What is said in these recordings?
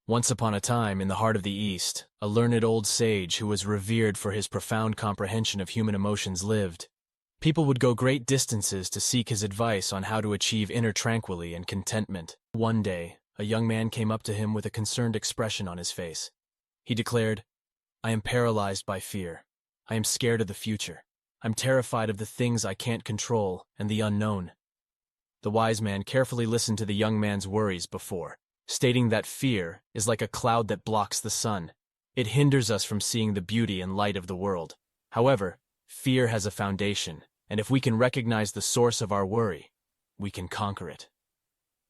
Once upon a time, in the heart of the East, a learned old sage who was revered for his profound comprehension of human emotions lived. People would go great distances to seek his advice on how to achieve inner tranquility and contentment. One day, a young man came up to him with a concerned expression on his face. He declared, "I am paralyzed by fear. I am scared of the future. I'm terrified of the things I can't control and the unknown." The wise man carefully listened to the young man's worries before, stating that fear is like a cloud that blocks the sun. It hinders us from seeing the beauty and light of the world. However, fear has a foundation, and if we can recognize the source of our worry, we can conquer it.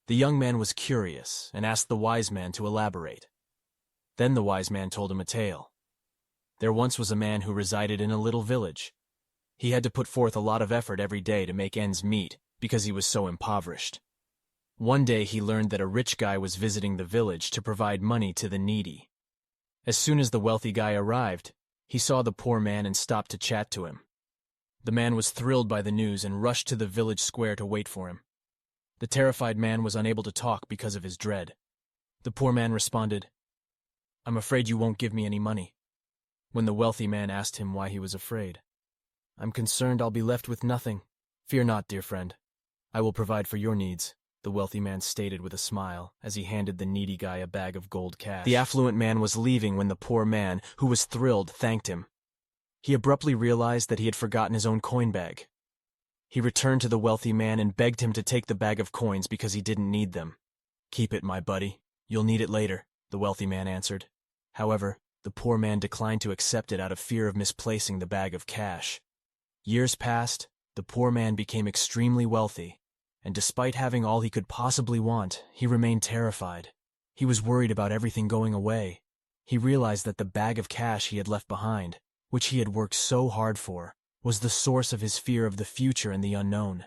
The young man was curious and asked the wise man to elaborate. Then the wise man told him a tale. There once was a man who resided in a little village. He had to put forth a lot of effort every day to make ends meet because he was so impoverished. One day he learned that a rich guy was visiting the village to provide money to the needy. As soon as the wealthy guy arrived, he saw the poor man and stopped to chat to him. The man was thrilled by the news and rushed to the village square to wait for him. The terrified man was unable to talk because of his dread. The poor man responded, "I'm afraid you won't give me any money." When the wealthy man asked him why he was afraid, "I'm concerned I'll be left with nothing." "Fear not, dear friend. I will provide for your needs," the wealthy man stated with a smile as he handed the needy guy a bag of gold cash. The affluent man was leaving when the poor man, who was thrilled, thanked him. He abruptly realized that he had forgotten his own coin bag. He returned to the wealthy man and begged him to take the bag of coins because he didn't need them. "Keep it, my buddy. You'll need it later," the wealthy man answered. However, the poor man declined to accept it out of fear of misplacing the bag of cash. Years passed, the poor man became extremely wealthy, and despite having all he could possibly want, he remained terrified. He was worried about everything going away. He realized that the bag of cash he had left behind, which he had worked so hard for, was the source of his fear of the future and the unknown.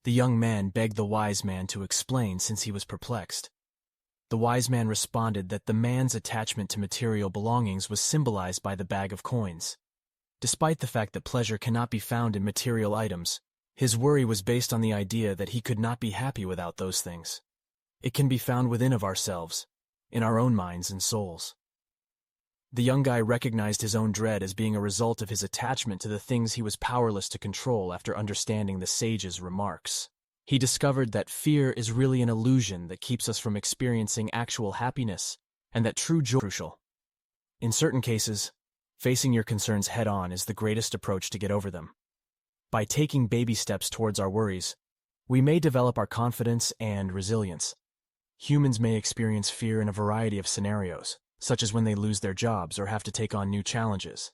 The young man begged the wise man to explain since he was perplexed. The wise man responded that the man's attachment to material belongings was symbolized by the bag of coins. Despite the fact that pleasure cannot be found in material items, his worry was based on the idea that he could not be happy without those things. It can be found within of ourselves, in our own minds and souls. The young guy recognized his own dread as being a result of his attachment to the things he was powerless to control after understanding the sage's remarks. He discovered that fear is really an illusion that keeps us from experiencing actual happiness, and that true joy is crucial. In certain cases, facing your concerns head-on is the greatest approach to get over them. By taking baby steps towards our worries, we may develop our confidence and resilience. Humans may experience fear in a variety of scenarios, such as when they lose their jobs or have to take on new challenges.